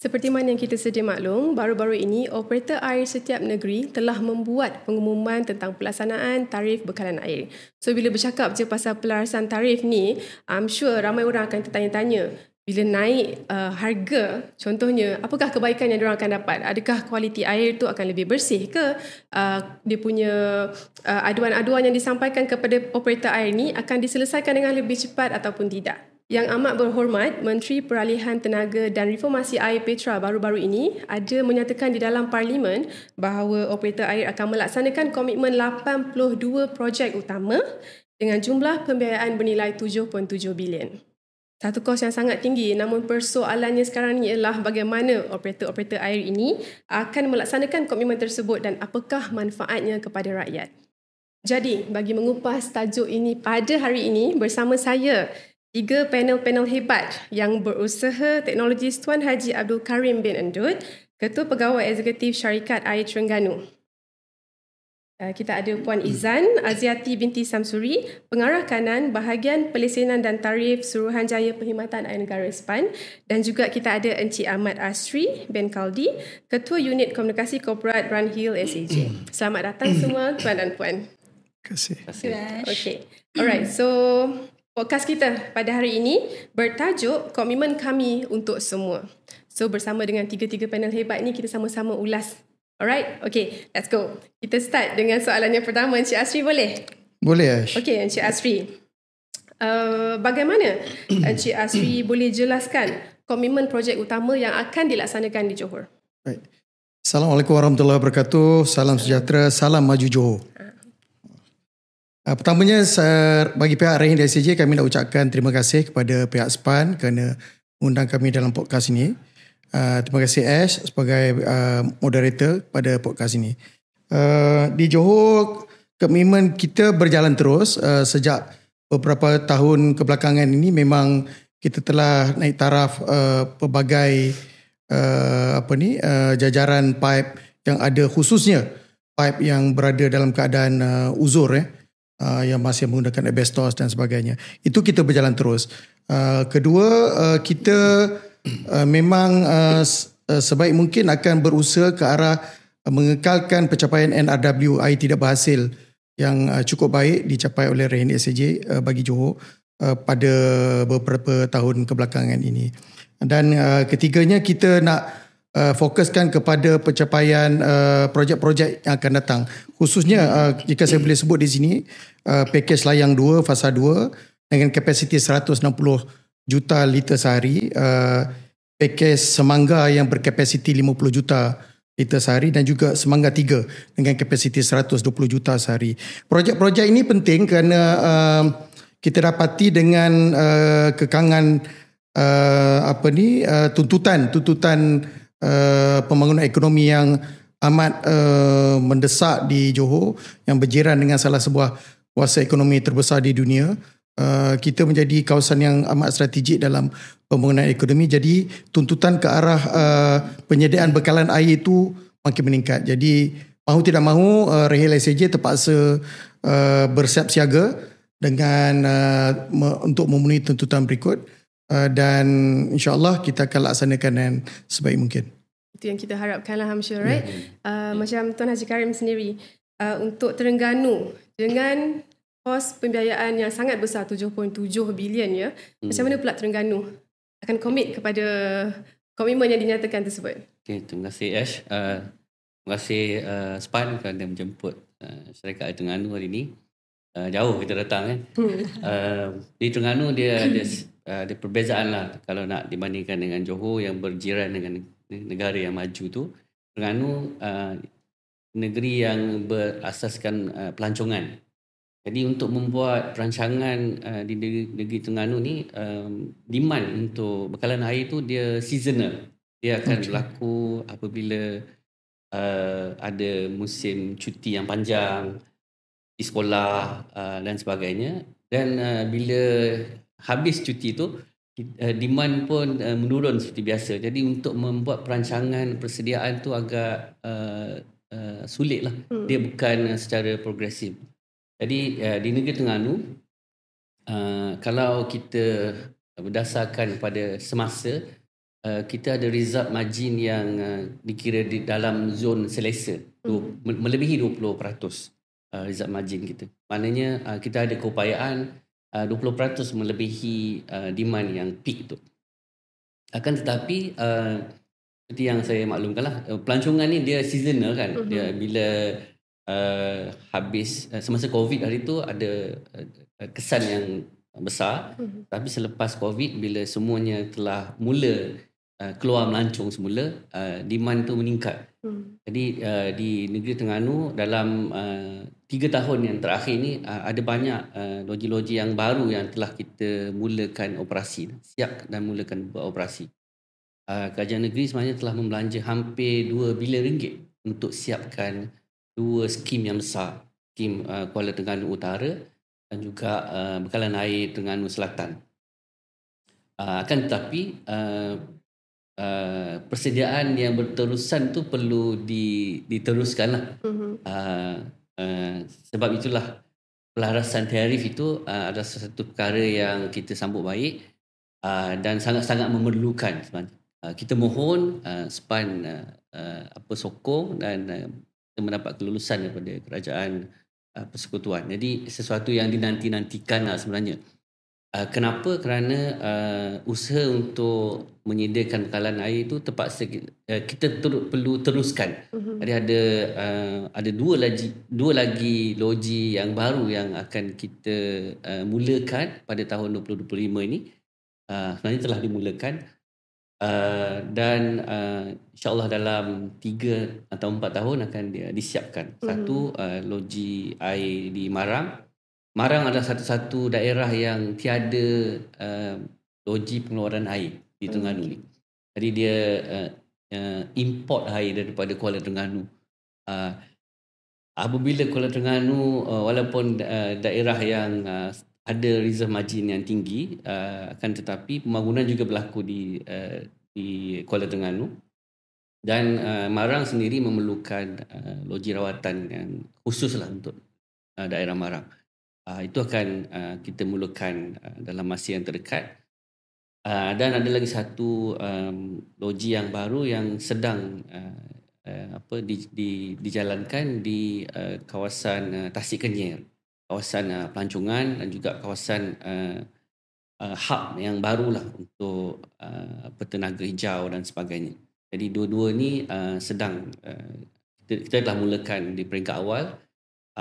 Seperti mana yang kita sedia maklum, baru-baru ini operator air setiap negeri telah membuat pengumuman tentang pelaksanaan tarif bekalan air. So bila bercakap je pasal pelarasan tarif ni, I'm sure ramai orang akan tertanya-tanya, bila naik harga, contohnya, apakah kebaikan yang diorang akan dapat? Adakah kualiti air tu akan lebih bersih ke? Dia punya aduan-aduan yang disampaikan kepada operator air ni akan diselesaikan dengan lebih cepat ataupun tidak? Yang amat berhormat, Menteri Peralihan Tenaga dan Reformasi Air Petra baru-baru ini ada menyatakan di dalam Parlimen bahawa operator air akan melaksanakan komitmen 82 projek utama dengan jumlah pembiayaan bernilai 7.7 bilion. Satu kos yang sangat tinggi, namun persoalannya sekarang ni ialah bagaimana operator-operator air ini akan melaksanakan komitmen tersebut dan apakah manfaatnya kepada rakyat. Jadi, bagi mengupas tajuk ini pada hari ini bersama saya, 3 panel-panel hebat yang berusaha teknologi Tuan Haji Abdul Karim bin Endut, Ketua Pegawai Eksekutif Syarikat Air Terengganu. Kita ada Puan Izan Aziati binti Samsuri, Pengarah Kanan Bahagian Pelesenan dan Tarif Suruhanjaya Perkhidmatan Air Negara SPAN, dan juga kita ada Encik Ahmad Asri bin Kaldi, Ketua Unit Komunikasi Korporat Runhill SAJ. Selamat datang semua tuan dan puan. Terima kasih. Okay. Alright, so podcast kita pada hari ini bertajuk Komitmen Kami Untuk Semua. So bersama dengan 3 panel hebat ni kita sama-sama ulas. Alright, okay, let's go. Kita start dengan soalan yang pertama. Encik Asri boleh? Boleh, Ash. Okay, Encik Asri. Bagaimana Encik Asri boleh jelaskan komitmen projek utama yang akan dilaksanakan di Johor? Baik. Assalamualaikum warahmatullahi wabarakatuh. Salam sejahtera, salam maju Johor. Pertamanya, bagi pihak Rahim SAJ, kami nak ucapkan terima kasih kepada pihak SPAN kerana mengundang kami dalam podcast ini. Terima kasih Ash sebagai moderator pada podcast ini. Di Johor, komitmen kita berjalan terus. Sejak beberapa tahun kebelakangan ini memang kita telah naik taraf pelbagai jajaran pipe yang ada, khususnya pipe yang berada dalam keadaan uzur yang masih menggunakan asbestos dan sebagainya. Itu kita berjalan terus. Kedua, kita memang sebaik mungkin akan berusaha ke arah mengekalkan pencapaian NRW air tidak berhasil yang cukup baik dicapai oleh Rahim SAJ bagi Johor pada beberapa tahun kebelakangan ini. Dan ketiganya, kita nak fokuskan kepada pencapaian projek-projek yang akan datang. Khususnya jika saya boleh sebut di sini, pakej Layang 2 fasa 2 dengan kapasiti 160 juta liter sehari, pakej Semangga yang berkapasiti 50 juta liter sehari, dan juga Semangga 3 dengan kapasiti 120 juta sehari. Projek-projek ini penting kerana kita dapati dengan kekangan tuntutan pembangunan ekonomi yang amat mendesak di Johor, yang berjiran dengan salah sebuah kuasa ekonomi terbesar di dunia. Kita menjadi kawasan yang amat strategik dalam pembangunan ekonomi. Jadi tuntutan ke arah penyediaan bekalan air itu makin meningkat. Jadi mahu tidak mahu, Rahim SAJ terpaksa bersiap siaga dengan untuk memenuhi tuntutan berikut, dan insya-Allah kita akan laksanakan dengan sebaik mungkin. Itu yang kita harapkanlah, I'm sure, right? Macam Tuan Haji Karim sendiri, untuk Terengganu dengan kos pembiayaan yang sangat besar 7.7 bilion ya. Macam mana pula Terengganu akan komit kepada komitmen yang dinyatakan tersebut? Okay, terima kasih Ash. Terima kasih SPAN kerana menjemput syarikat Air Terengganu hari ini. Jauh kita datang kan. Di Terengganu dia ada perbezaan lah kalau nak dibandingkan dengan Johor yang berjiran dengan negara yang maju tu. Terengganu negeri yang berasaskan pelancongan. Jadi untuk membuat perancangan di negeri Terengganu ni, demand untuk bekalan air tu dia seasonal. Dia akan berlaku apabila ada musim cuti yang panjang di sekolah dan sebagainya. Dan bila habis cuti tu, demand pun menurun seperti biasa. Jadi untuk membuat perancangan persediaan tu agak sulit lah. Dia bukan secara progresif. Jadi di negeri Terengganu, kalau kita berdasarkan pada semasa, kita ada result margin yang dikira di dalam zon selesa, melebihi 20% result margin kita. Maknanya kita ada keupayaan 20% melebihi demand yang peak tu. Akan tetapi seperti yang saya maklumkanlah, pelancongan ni dia seasonal kan. Dia bila habis semasa COVID hari tu ada kesan yang besar, tapi selepas COVID bila semuanya telah mula keluar melancong semula, demand tu meningkat. Jadi di negeri Terengganu dalam 3 tahun yang terakhir ni ada banyak loji-loji yang baru yang telah kita mulakan operasi, siap dan mulakan beroperasi. Kerajaan negeri sebenarnya telah membelanja hampir 2 bilion ringgit untuk siapkan 2 skim yang besar, skim Kuala Terengganu Utara dan juga bekalan air Terengganu Selatan. Akan tetapi persediaan yang berterusan tu perlu diteruskanlah. Sebab itulah pelarasan tarif itu adalah satu perkara yang kita sambut baik dan sangat-sangat memerlukan sebenarnya. Kita mohon SPAN sokong dan kita mendapat kelulusan daripada kerajaan persekutuan. Jadi sesuatu yang dinanti-nantikan sebenarnya. Kenapa? Kerana usaha untuk menyediakan bekalan air itu terpaksa kita perlu teruskan. Jadi ada dua lagi loji yang baru yang akan kita mulakan pada tahun 2025 ini. Sebenarnya telah dimulakan. Dan insyaAllah dalam 3 atau 4 tahun akan disiapkan. Satu, loji air di Marang. Marang adalah satu-satu daerah yang tiada loji pengeluaran air di Terengganu ni. Jadi dia import air daripada Kuala Terengganu. Apabila Kuala Terengganu walaupun daerah yang ada reserve margin yang tinggi, akan tetapi pembangunan juga berlaku di Kuala Terengganu, dan Marang sendiri memerlukan loji rawatan yang khususlah untuk daerah Marang. Itu akan kita mulakan dalam masa yang terdekat. Dan ada lagi satu loji yang baru yang sedang dijalankan di kawasan Tasik Kenyir, kawasan pelancongan dan juga kawasan hub yang barulah untuk tenaga hijau dan sebagainya. Jadi dua-dua ni sedang kita telah mulakan di peringkat awal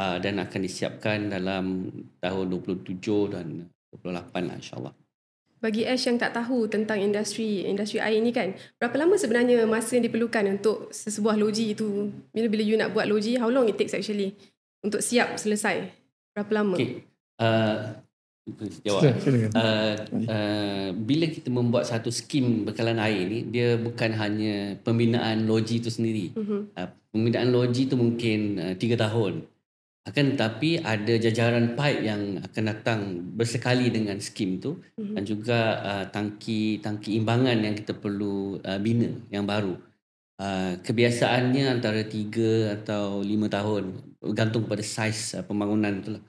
dan akan disiapkan dalam tahun 27 dan 28 lah, insyaAllah. Bagi Ash yang tak tahu tentang industri air ni kan, berapa lama sebenarnya masa yang diperlukan untuk sesebuah loji itu? Bila you nak buat loji, how long it takes actually untuk siap selesai? Berapa lama? Okay. Jawab. Bila kita membuat satu skim bekalan air ni, dia bukan hanya pembinaan loji itu sendiri. Pembinaan loji itu mungkin 3 tahun. Akan tetapi ada jajaran pipe yang akan datang bersekali dengan skim tu, dan juga tangki imbangan yang kita perlu bina yang baru. Kebiasaannya antara 3 atau 5 tahun, bergantung kepada saiz pembangunan itulah.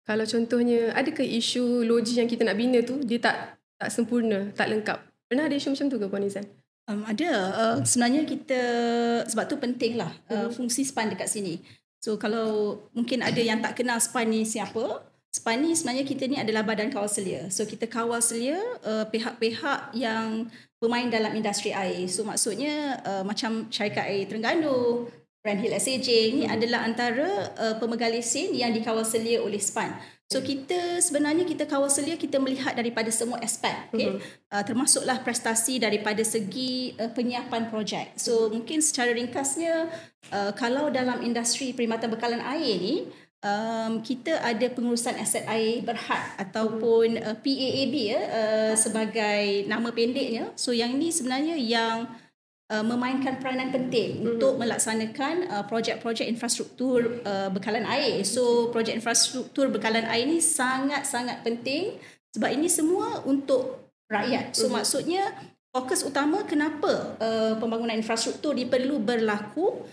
Kalau contohnya, adakah isu loji yang kita nak bina tu dia tak sempurna, tak lengkap? Pernah ada isu macam tu ke Puan Nizan? Ada. Sebenarnya kita, sebab tu pentinglah fungsi SPAN dekat sini. So kalau mungkin ada yang tak kenal SPAN ni siapa, SPAN ni sebenarnya kita ni adalah badan kawal selia. So kita kawal selia pihak-pihak yang bermain dalam industri air. So maksudnya macam Syarikat Air Terengganu, Brand Hill SAJ ni adalah antara pemegang lesen yang dikawal selia oleh SPAN. So sebenarnya kita kawal selia, kita melihat daripada semua aspek, okay? Termasuklah prestasi daripada segi penyiapan projek. So mungkin secara ringkasnya, kalau dalam industri perkhidmatan bekalan air ni, kita ada pengurusan aset air berhad ataupun PAAB sebagai nama pendeknya. So yang ini sebenarnya yang memainkan peranan penting untuk melaksanakan projek-projek infrastruktur bekalan air. So projek infrastruktur bekalan air ni sangat-sangat penting sebab ini semua untuk rakyat. So maksudnya fokus utama kenapa pembangunan infrastruktur perlu berlaku,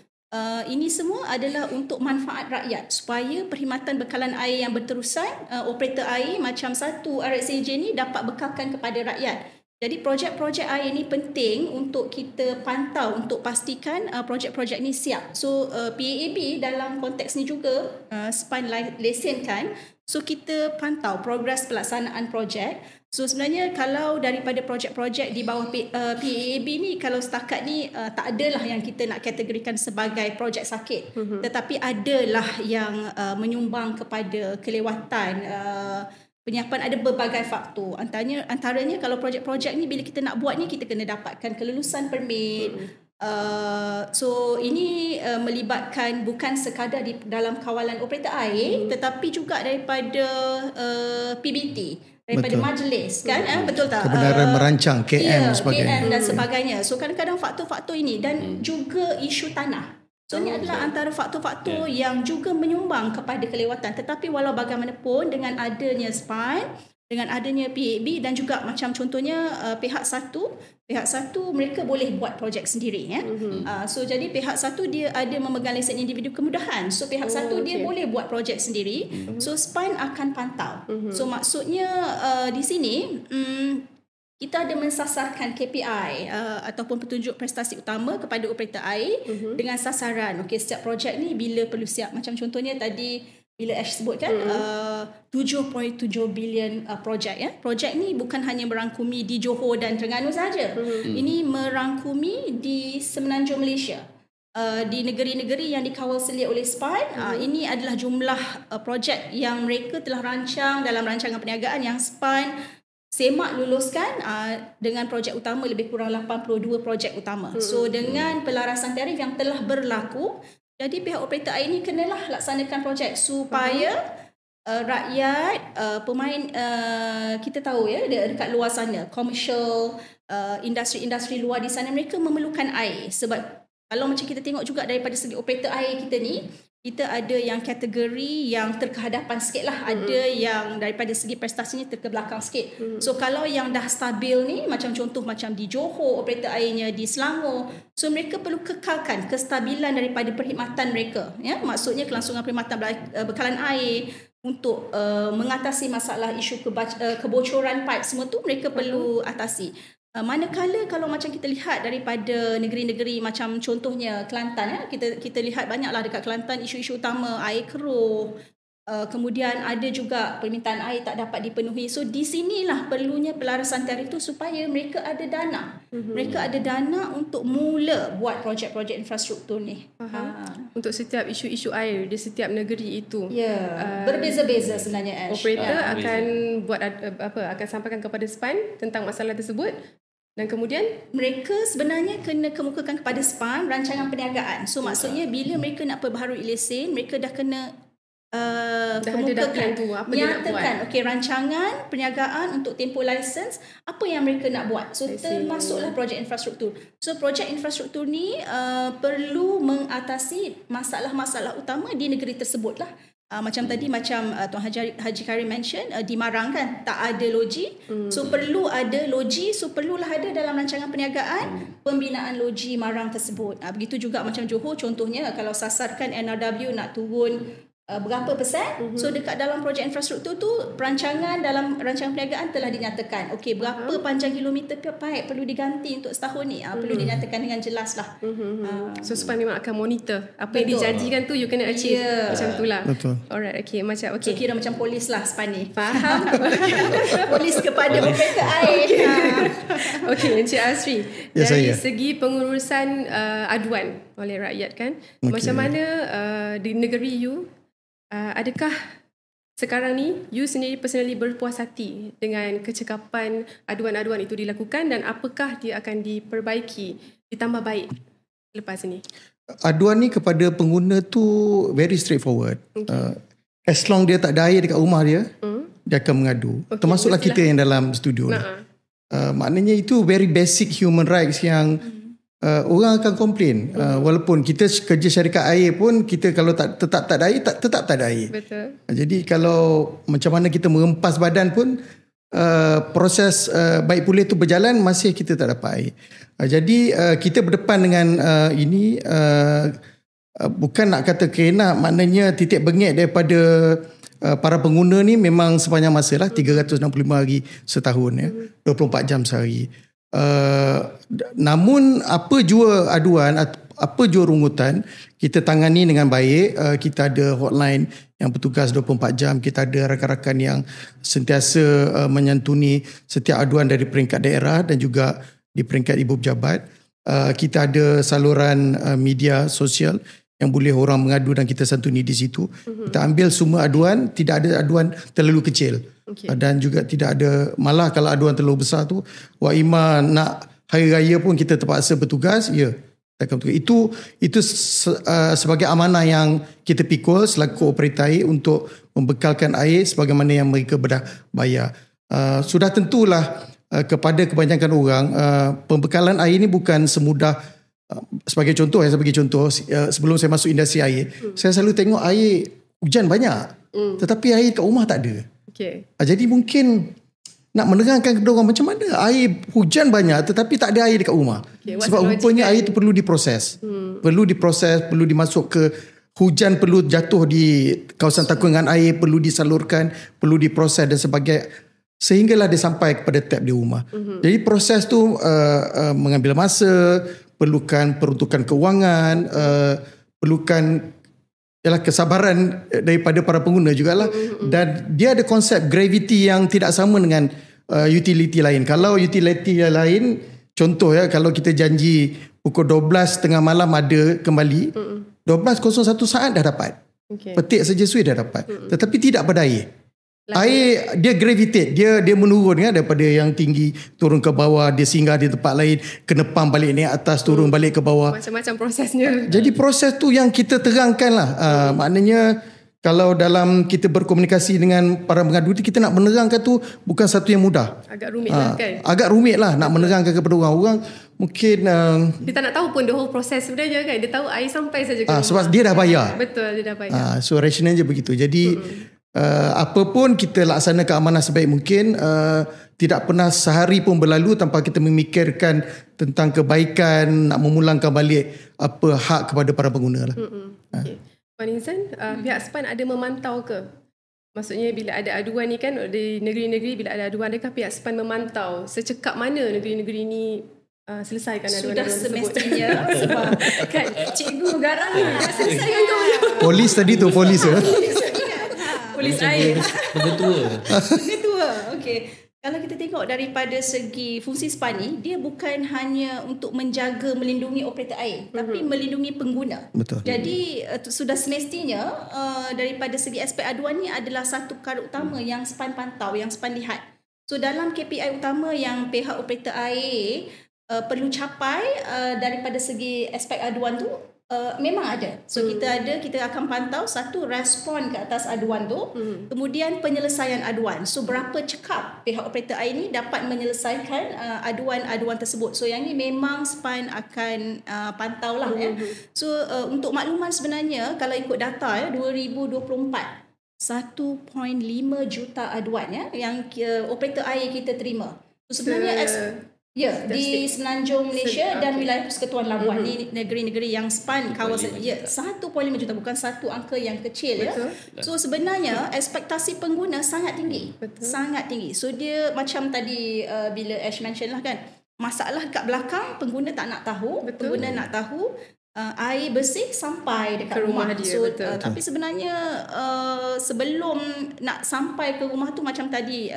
ini semua adalah untuk manfaat rakyat supaya perkhidmatan bekalan air yang berterusan, operator air macam satu RSAJ ni dapat bekalkan kepada rakyat. Jadi projek-projek air ni penting untuk kita pantau untuk pastikan projek-projek ni siap. So PAAB dalam konteks ni juga SPAN lesenkan. So kita pantau progres pelaksanaan projek. So sebenarnya kalau daripada projek-projek di bawah PAAB ni, kalau setakat ni tak adalah yang kita nak kategorikan sebagai projek sakit. Tetapi adalah yang menyumbang kepada kelewatan penyiapan. Ada berbagai faktor. Antaranya kalau projek-projek ni bila kita nak buat ni, kita kena dapatkan kelulusan permit. So ini melibatkan bukan sekadar di dalam kawalan operator air, tetapi juga daripada PBT, daripada majlis kan, betul tak? Kebenaran merancang KM sebagainya. KM dan sebagainya. So kadang-kadang faktor-faktor ini dan juga isu tanah. So ini adalah antara faktor-faktor yang juga menyumbang kepada kelewatan. Tetapi walau bagaimanapun, dengan adanya SPAN, dengan adanya PAB dan juga macam contohnya pihak satu mereka boleh buat projek sendiri ya. So jadi pihak satu dia ada memegang lesen individu kemudahan. So pihak satu dia boleh buat projek sendiri. So SPAN akan pantau. So maksudnya di sini kita ada mensasarkan KPI ataupun petunjuk prestasi utama kepada operator air dengan sasaran. Okey, setiap projek ni bila perlu siap. Macam contohnya tadi bila Ash sebutkan 7.7 bilion projek ya. Projek ni bukan hanya merangkumi di Johor dan Terengganu saja. Ini merangkumi di semenanjung Malaysia. Di negeri-negeri yang dikawal selia oleh SPAN, ini adalah jumlah projek yang mereka telah rancang dalam rancangan perniagaan yang SPAN semak luluskan dengan projek utama lebih kurang 82 projek utama. So dengan pelarasan tarif yang telah berlaku, jadi pihak operator air ni kenalah laksanakan projek supaya rakyat, pemain kita tahu ya dekat luar sana, commercial, industri-industri luar di sana, mereka memerlukan air. Sebab kalau macam kita tengok juga daripada segi operator air kita ni, kita ada yang kategori yang terkehadapan sikit lah. Ada yang daripada segi prestasinya terkebelakang sikit. So kalau yang dah stabil ni, macam contoh macam di Johor, operator airnya di Selangor. So mereka perlu kekalkan kestabilan daripada perkhidmatan mereka. Ya? Maksudnya kelangsungan perkhidmatan bekalan air untuk mengatasi masalah isu kebocoran pipe semua tu mereka perlu atasi. Manakala kalau macam kita lihat daripada negeri-negeri macam contohnya Kelantan ya, kita lihat banyaklah dekat Kelantan isu-isu utama air keruh, kemudian ada juga permintaan air tak dapat dipenuhi. So di sinilah perlunya pelarasan tarif tu supaya mereka ada dana. Mereka ada dana untuk mula buat projek-projek infrastruktur ni. Untuk setiap isu-isu air di setiap negeri itu. Berbeza-beza sebenarnya Ash. Operator akan buat akan sampaikan kepada SPAN tentang masalah tersebut. Dan kemudian mereka sebenarnya kena kemukakan kepada SPAN rancangan perniagaan. So maksudnya bila mereka nak perbaharui lesen, mereka dah kena kemukakan, nyatakan rancangan perniagaan untuk tempoh lisens, apa yang mereka nak buat. So termasuklah projek infrastruktur. So projek infrastruktur ni perlu mengatasi masalah-masalah utama di negeri tersebut lah. Macam tadi macam Tuan Haji Karim mention, di Marang kan tak ada loji. So perlu ada loji. So perlulah ada dalam rancangan perniagaan pembinaan loji Marang tersebut. Begitu juga macam Johor contohnya, kalau sasarkan NRW nak turun berapa persen. So dekat dalam projek infrastruktur tu, perancangan dalam rancangan perniagaan telah dinyatakan okey berapa panjang kilometer pipe perlu diganti untuk setahun ni, perlu dinyatakan dengan jelas lah. So SPAN memang akan monitor apa yang dijanjikan tu you kena achieve. Macam tu lah. Betul. Alright, okay. Macam okay. So kira macam polis lah SPAN ni. Faham. Polis kepada operator air. Okay, Encik Asri, dari segi pengurusan aduan oleh rakyat kan, macam mana di negeri you, adakah sekarang ni you sendiri personally berpuas hati dengan kecekapan aduan-aduan itu dilakukan, dan apakah dia akan diperbaiki, ditambah baik lepas ini? Aduan ni kepada pengguna tu very straightforward. As long dia tak ada air dekat rumah dia, dia akan mengadu. Termasuklah kita yang dalam studio ni. Maknanya itu very basic human rights yang orang akan komplain. Walaupun kita kerja syarikat air pun, kita kalau tetap tak ada air, tetap tak ada air. Betul. Jadi kalau macam mana kita merempas badan pun, proses baik pulih tu berjalan, masih kita tak dapat air. Jadi kita berdepan dengan ini, bukan nak kata kena, maknanya titik bengek daripada para pengguna ni memang sepanjang masa lah 365 hari setahun ya, 24 jam sehari. Namun apa jua aduan, apa jua rungutan, kita tangani dengan baik. Kita ada hotline yang bertugas 24 jam. Kita ada rakan-rakan yang sentiasa menyantuni setiap aduan dari peringkat daerah dan juga di peringkat ibu pejabat. Kita ada saluran media sosial yang boleh orang mengadu dan kita santuni di situ. Kita ambil semua aduan, tidak ada aduan terlalu kecil. Dan juga tidak ada, malah kalau aduan terlalu besar tu, Wak Ima nak hari raya pun kita terpaksa bertugas, ya. Itu sebagai amanah yang kita pikul selaku operator air untuk membekalkan air sebagaimana yang mereka berdah bayar. Sudah tentulah kepada kebanyakan orang, pembekalan air ni bukan semudah. Sebagai contoh, sebelum saya masuk industri air, saya selalu tengok air hujan banyak, tetapi air kat rumah tak ada. Jadi mungkin nak menerangkan kepada orang macam mana air hujan banyak tetapi tak ada air dekat rumah. Sebab rupanya air itu perlu diproses. Perlu diproses, perlu dimasuk ke hujan, perlu jatuh di kawasan takungan air, perlu disalurkan, perlu diproses dan sebagainya, sehinggalah dia sampai kepada tap di rumah. Jadi proses tu mengambil masa, perlukan peruntukan kewangan, perlukan kesabaran daripada para pengguna jugalah. Dan dia ada konsep gravity yang tidak sama dengan utility lain. Kalau utility lain, contoh ya, kalau kita janji pukul 12 tengah malam ada kembali, 12.01 saat dah dapat. Petik saja suih dah dapat. Tetapi tidak pada air. Air dia gravitate, dia menurun kan, daripada yang tinggi turun ke bawah, dia singgah di tempat lain, kena pump balik naik atas, turun balik ke bawah. Macam-macam prosesnya. Jadi proses tu yang kita terangkan lah. Maknanya kalau dalam kita berkomunikasi dengan para pengadu, kita nak menerangkan tu bukan satu yang mudah. Agak rumit lah kan. Agak rumit lah nak menerangkan kepada orang mungkin dia tak nak tahu pun the whole process sebenarnya kan. Dia tahu air sampai saja ke rumah. Sebab dia dah bayar. Betul, dia dah bayar. So rasional je begitu. Jadi apa pun kita laksanakan amanah sebaik mungkin. Tidak pernah sehari pun berlalu tanpa kita memikirkan tentang kebaikan, nak memulangkan balik apa hak kepada para pengguna lah. Puan Insan, pihak SPAN ada memantau ke? Maksudnya bila ada aduan ni kan, di negeri-negeri bila ada aduan, adakah pihak SPAN memantau secekap mana negeri-negeri ni selesaikan aduan-aduan tersebut? Sudah semestinya sebab kan cikgu garang selesaikan tu. Polis tadi tu, polis ya. Polis air. Pengetua. Okey. Kalau kita tengok daripada segi fungsi SPAN ni, dia bukan hanya untuk menjaga, melindungi operator air, tapi melindungi pengguna. Betul. Jadi sudah semestinya daripada segi aspek aduan ni adalah satu perkara utama yang SPAN pantau, yang SPAN lihat. So dalam KPI utama yang pihak operator air perlu capai daripada segi aspek aduan tu, memang ada. So kita akan pantau satu, respon ke atas aduan tu, kemudian penyelesaian aduan. So berapa cekap pihak operator air ni dapat menyelesaikan aduan-aduan tersebut. So yang ni memang SPAN akan pantau lah ya. So untuk makluman sebenarnya kalau ikut data 2024 1.5 juta aduan ya yang operator air kita terima. So sebenarnya di Semenanjung Malaysia dan wilayah Persekutuan Labuan ni negeri-negeri yang SPAN kawasan 1.5 juta, bukan satu angka yang kecil ya. So sebenarnya ekspektasi pengguna sangat tinggi. Sangat tinggi. So dia macam tadi bila Ash mention lah kan, masalah kat belakang pengguna tak nak tahu, pengguna nak tahu air bersih sampai dekat rumah dia. So tapi sebenarnya sebelum nak sampai ke rumah tu macam tadi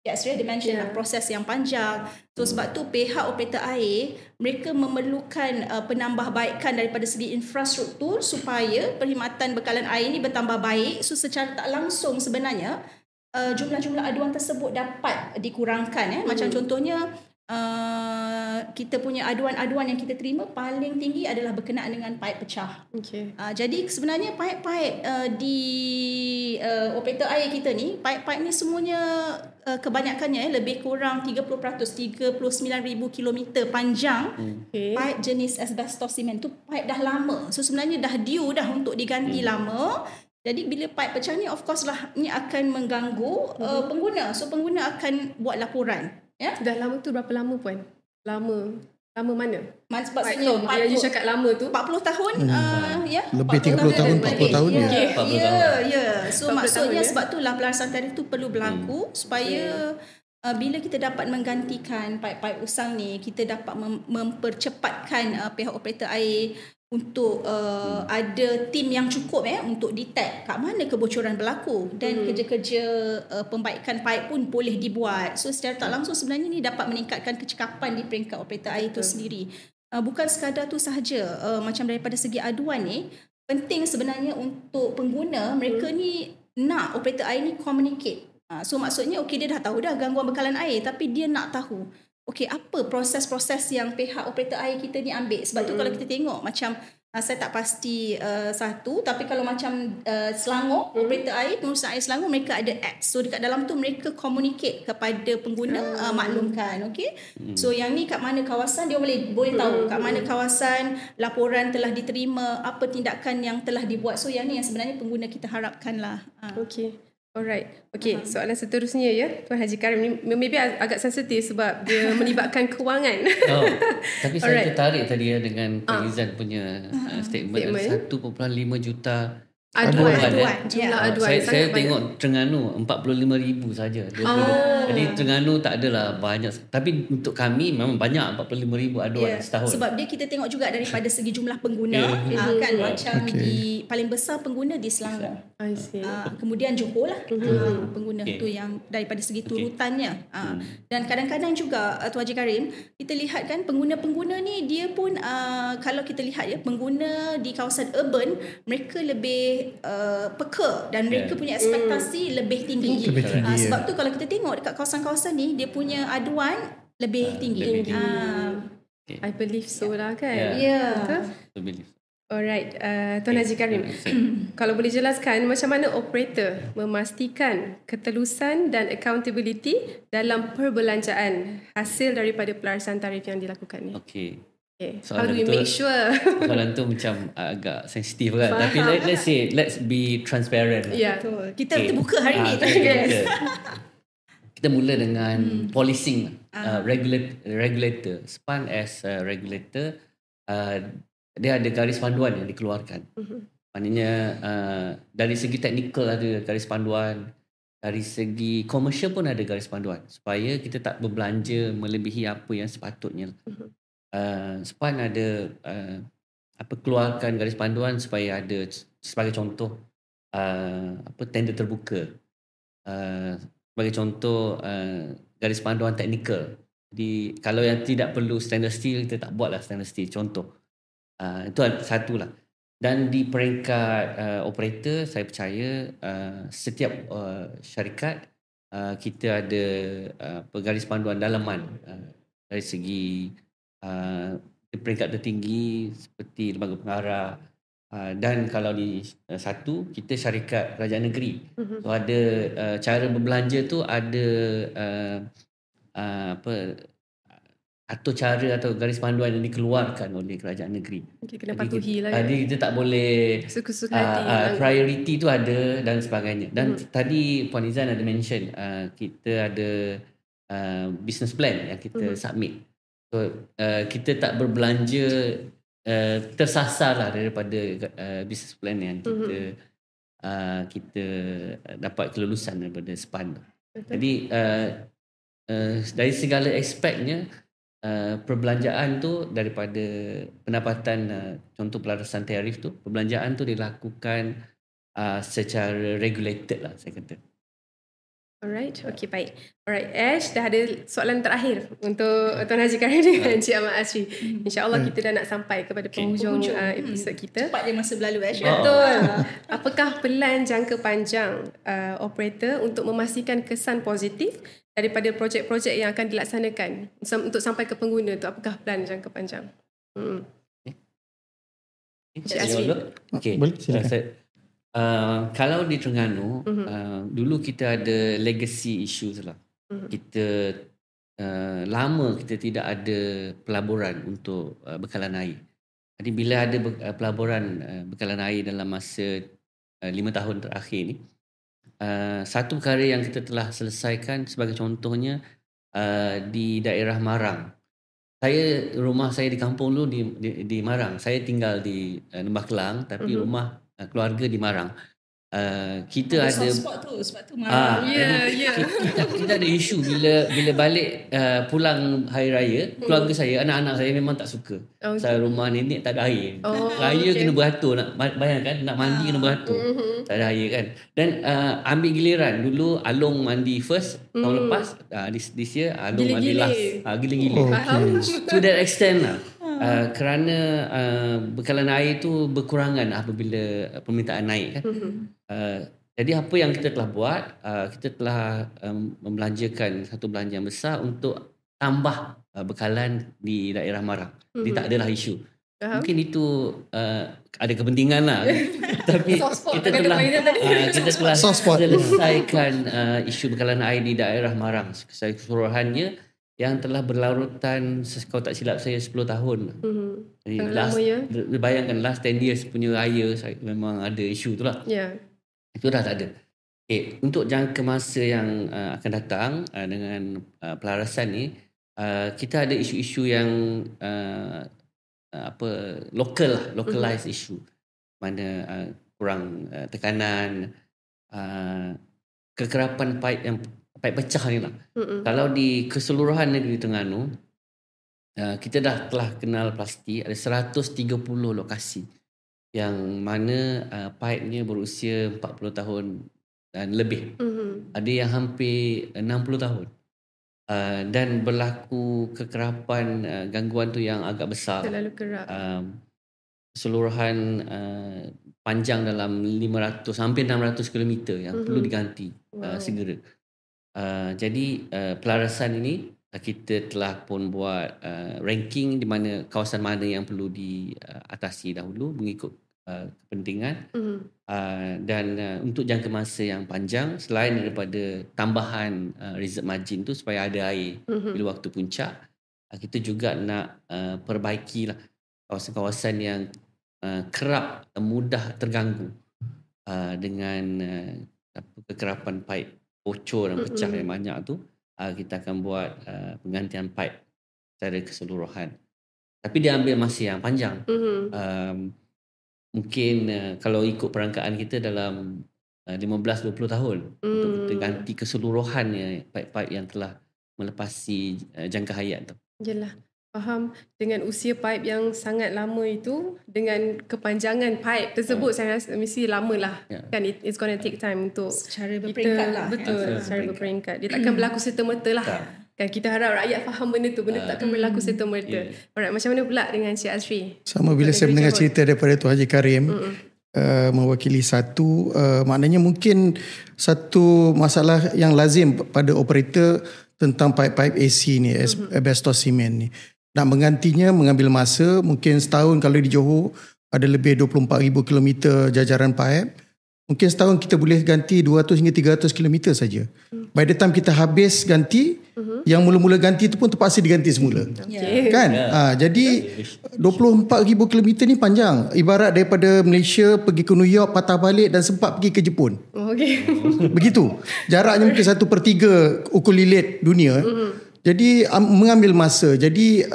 Surya dimention proses yang panjang. So sebab tu pihak operator air mereka memerlukan penambahbaikan daripada segi infrastruktur supaya perkhidmatan bekalan air ni bertambah baik. So secara tak langsung sebenarnya jumlah-jumlah aduan tersebut dapat dikurangkan Macam contohnya kita punya aduan-aduan yang kita terima paling tinggi adalah berkenaan dengan paip pecah. Jadi sebenarnya paip-paip di operator air kita ni, paip-paip ni semuanya kebanyakannya lebih kurang 30%, 39,000 kilometer panjang. Paip jenis asbestos simen tu paip dah lama. So sebenarnya dah due dah untuk diganti lama. Jadi bila paip pecah ni of course lah ni akan mengganggu pengguna. So pengguna akan buat laporan. Ya? Dah lama tu berapa lama Puan? Lama. Lama mana? Maksudnya yang you cakap lama tu 40 tahun ya. Lebih 30 tahun, 40 tahun ya. So 40 maksudnya tahun, sebab itulah pelarasan tarif tu perlu berlaku supaya bila kita dapat menggantikan paip-paip usang ni, kita dapat mempercepatkan pihak operator air untuk ada tim yang cukup untuk detect kat mana kebocoran berlaku dan kerja-kerja pembaikan paip pun boleh dibuat. So secara tak langsung sebenarnya ni dapat meningkatkan kecekapan di peringkat operator air itu sendiri. Bukan sekadar tu sahaja, macam daripada segi aduan ni, penting sebenarnya untuk pengguna, mereka ni nak operator air ni communicate. So maksudnya dia dah tahu dah gangguan bekalan air, tapi dia nak tahu apa proses-proses yang pihak operator air kita ni ambil. Sebab tu kalau kita tengok macam saya tak pasti satu, tapi kalau macam Selangor, operator air, pengurusan air Selangor, mereka ada apps. So dekat dalam tu mereka communicate kepada pengguna, maklumkan. So yang ni kat mana kawasan, dia boleh tahu kat mana kawasan laporan telah diterima, apa tindakan yang telah dibuat. So yang ni yang sebenarnya pengguna kita harapkan lah. Alright. Soalan seterusnya ya, Tuan Haji Karim ni maybe agak sensitif sebab dia melibatkan kewangan. Tapi saya tertarik tadi dengan Pak Izan punya statement 1.5 juta aduan. Jumlah aduan. Saya tengok Terengganu 45,000 saja. Jadi Terengganu tak adalah banyak. Tapi untuk kami memang banyak 45,000 aduan setahun. Sebab dia kita tengok juga daripada segi jumlah pengguna kan macam di paling besar pengguna di Selangor. Kemudian Johor lah pengguna tu yang daripada segi turutannya. Dan kadang-kadang juga Tuan Haji Karim, kita lihat kan pengguna-pengguna ni dia pun kalau kita lihat ya, pengguna di kawasan urban mereka lebih peka dan mereka punya ekspektasi lebih tinggi. Sebab tu kalau kita tengok dekat kawasan-kawasan ni dia punya aduan lebih tinggi. I believe so lah kan. Betul? Alright, Tuan Haji Karim, kalau boleh jelaskan macam mana operator memastikan ketelusan dan accountability dalam perbelanjaan hasil daripada pelarasan tarif yang dilakukan ni? How do we make sure? Soalan tu macam agak sensitif kan. Tapi let's be transparent. Betul. Kita terbuka hari ni. Kita mula dengan policing. Regulator. SPAN as a regulator, dia ada garis panduan yang dikeluarkan. Maknanya dari segi teknikal ada garis panduan, dari segi komersial pun ada garis panduan supaya kita tak berbelanja melebihi apa yang sepatutnya. SPAN ada keluarkan garis panduan supaya ada, sebagai contoh tender terbuka, sebagai contoh garis panduan teknikal. Jadi kalau yang tidak perlu stainless steel, kita tak buatlah stainless steel, contoh. Itu satu lah. Dan di peringkat operator, saya percaya setiap syarikat kita ada garis panduan dalaman dari segi di peringkat tertinggi seperti lembaga pengarah, dan kalau di satu kita syarikat kerajaan negeri. So ada cara berbelanja tu ada atau cara atau garis panduan yang dikeluarkan oleh kerajaan negeri. Kena patuhi lah. Jadi kita tak boleh suka-suka hati. Priority tu ada dan sebagainya. Dan tadi Puan Izan ada mention kita ada business plan yang kita submit. So, kita tak berbelanja tersasar lah daripada business plan yang kita dapat kelulusan daripada SPAN. Jadi dari segala aspeknya, perbelanjaan tu daripada pendapatan, contoh pelarasan tarif tu, perbelanjaan tu dilakukan secara regulated lah, saya kata. Alright, baik. Alright, Ash, dah ada soalan terakhir untuk Tuan Haji Karim dengan Encik Ahmad Asri. InsyaAllah kita dah nak sampai kepada penghujung episod kita. Cepat je masa berlalu, Ash. Betul. Apakah pelan jangka panjang operator untuk memastikan kesan positif daripada projek-projek yang akan dilaksanakan untuk sampai ke pengguna tu? Apakah pelan jangka panjang? Encik Asri. Boleh, silakan. Kalau di Terengganu, dulu kita ada legacy issues lah. Kita lama kita tidak ada pelaburan untuk bekalan air. Jadi bila ada pelaburan bekalan air dalam masa 5 tahun terakhir ni, satu perkara yang kita telah selesaikan, sebagai contohnya di daerah Marang, rumah saya di kampung dulu di Marang. Saya tinggal di Lembah Kelang, tapi rumah keluarga di Marang. Kita ada spot tu sebab tu marah. kita ada isu bila balik pulang hari raya, keluarga saya, anak-anak saya memang tak suka. Saya rumah nenek tak ada air. Raya kena beratur, nak bayangkan nak mandi kena beratur. Tak ada air kan. Dan ambil giliran dulu Along mandi first tahun lepas, this year Along mandi last. Gila-gila. To that extent lah. Kerana bekalan air tu berkurangan apabila permintaan naik kan. Jadi apa yang kita telah buat, kita telah membelanjakan satu belanja yang besar untuk tambah bekalan di daerah Marang. Jadi tak adalah isu. Mungkin itu ada kepentingan lah. Tapi kita telah selesaikan isu bekalan air di daerah Marang secara keseluruhannya, yang telah berlarutan, kalau tak silap saya 10 tahun. Jadi bayangkan last 10 years punya raya memang ada isu tu lah. Itu dah tak ada. Untuk jangka masa yang akan datang dengan pelarasan ni, kita ada isu-isu yang localized issue, mana kurang tekanan, kekerapan pipe pecah ni lah. Kalau di keseluruhan negeri Terengganu, kita telah kenal pasti ada 130 lokasi yang mana pipe-nya berusia 40 tahun dan lebih. Ada yang hampir 60 tahun. Dan berlaku kekerapan, gangguan tu yang agak besar. Terlalu kerap. Keseluruhan panjang dalam 500 hampir 600 km yang perlu diganti segera. Jadi pelarasan ini kita telah pun buat ranking di mana kawasan mana yang perlu diatasi dahulu mengikut kepentingan. Dan untuk jangka masa yang panjang, selain daripada tambahan reserve margin tu supaya ada air bila waktu puncak, kita juga nak perbaikilah kawasan-kawasan yang kerap mudah terganggu dengan kekerapan pipe bocor dan pecah yang banyak tu. Kita akan buat penggantian pipe secara keseluruhan. Tapi dia ambil masa yang panjang. Mungkin kalau ikut perangkaan kita dalam 15-20 tahun untuk kita ganti keseluruhannya pipe-pipe yang telah melepasi jangka hayat tu. Yelah, faham. Dengan usia pipe yang sangat lama itu, dengan kepanjangan pipe tersebut, saya rasa mesti lama lah. Kan, it's gonna take time untuk secara berperingkat lah. Betul, secara berperingkat. Dia takkan berlaku serta-merta lah. Kan kita harap rakyat faham benda tu. Benda takkan berlaku serta-merta. Alright, macam mana pula dengan Cik Azri? Sama, bila saya mendengar cerita daripada Tuan Haji Karim, mewakili satu, maknanya mungkin satu masalah yang lazim pada operator tentang pipe-pipe AC ni, asbestos cement ni. Nak menggantinya mengambil masa, mungkin setahun. Kalau di Johor ada lebih 24,000 km jajaran pipe, mungkin setahun kita boleh ganti 200 hingga 300 km saja. By the time kita habis ganti, yang mula-mula ganti tu pun terpaksa diganti semula. Kan? Jadi 24,000 km ni panjang. Ibarat daripada Malaysia pergi ke New York, patah balik dan sempat pergi ke Jepun. Begitu. Jaraknya mungkin 1/3 ukur lilit dunia. Jadi mengambil masa. Jadi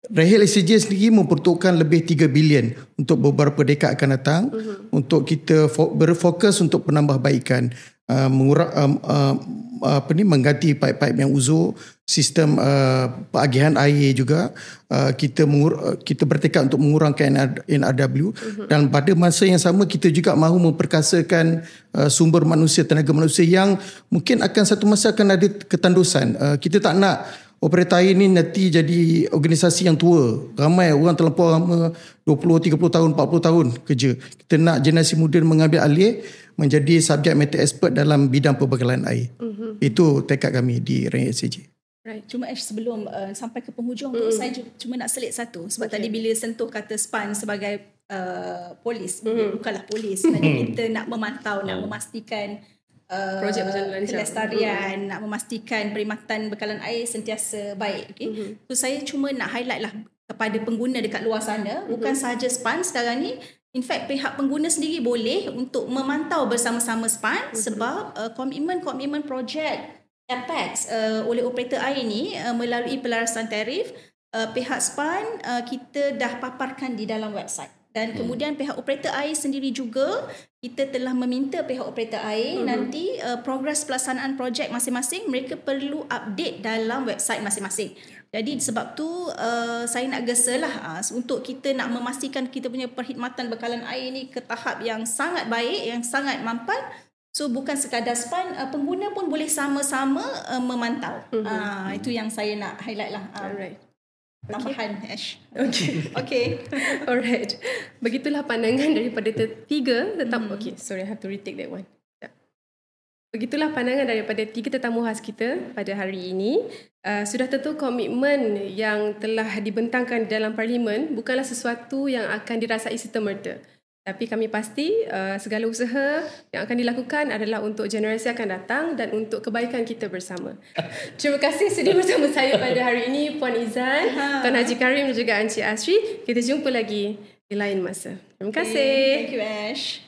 Rahil SCJ sendiri memperuntukkan lebih 3 bilion untuk beberapa dekad akan datang, untuk kita berfokus untuk penambahbaikan, mengganti pipe-pipe yang uzur, sistem pengagihan air juga. Kita bertekad untuk mengurangkan NRW, dan pada masa yang sama kita juga mahu memperkasakan sumber manusia, tenaga manusia yang mungkin akan satu masa akan ada ketandusan. Kita tak nak operator air ni nanti jadi organisasi yang tua. Ramai orang terlampau lama, 20, 30 tahun, 40 tahun kerja. Kita nak generasi muda mengambil alih, menjadi subject matter expert dalam bidang pembekalan air. Itu tekad kami di Rahil SCJ. Right. Cuma sebelum sampai ke penghujung tu, saya cuma nak selit satu. Sebab tadi bila sentuh kata SPAN sebagai polis, bukanlah polis. Sebenarnya kita nak memantau, nak memastikan projek berjalan lancar, kelestarian, nak memastikan perkhidmatan bekalan air sentiasa baik. So saya cuma nak highlight lah kepada pengguna dekat luar sana, bukan sahaja SPAN sekarang ni. In fact, pihak pengguna sendiri boleh untuk memantau bersama-sama SPAN, sebab komitmen projek Apex oleh operator air ni melalui pelarasan tarif pihak SPAN kita dah paparkan di dalam website. Dan kemudian pihak operator air sendiri juga kita telah meminta pihak operator air nanti progres pelaksanaan projek masing-masing mereka perlu update dalam website masing-masing. Jadi sebab tu saya nak gesalah untuk kita nak memastikan kita punya perkhidmatan bekalan air ni ke tahap yang sangat baik, yang sangat mampan. So bukan sekadar SPAN, pengguna pun boleh sama-sama memantau. Itu yang saya nak highlight lah. Alright. Tambahan Ash. Okay. Alright. Begitulah pandangan daripada tiga tetamu. Okay, sorry, I have to retake that one. Begitulah pandangan daripada tiga tetamu khas kita pada hari ini. Sudah tentu komitmen yang telah dibentangkan dalam Parlimen bukanlah sesuatu yang akan dirasai serta-merta. Tapi kami pasti segala usaha yang akan dilakukan adalah untuk generasi akan datang dan untuk kebaikan kita bersama. Terima kasih sudi bersama saya pada hari ini Puan Izan, Tuan Haji Karim dan juga Encik Asri. Kita jumpa lagi di lain masa. Terima kasih. Thank you Ash.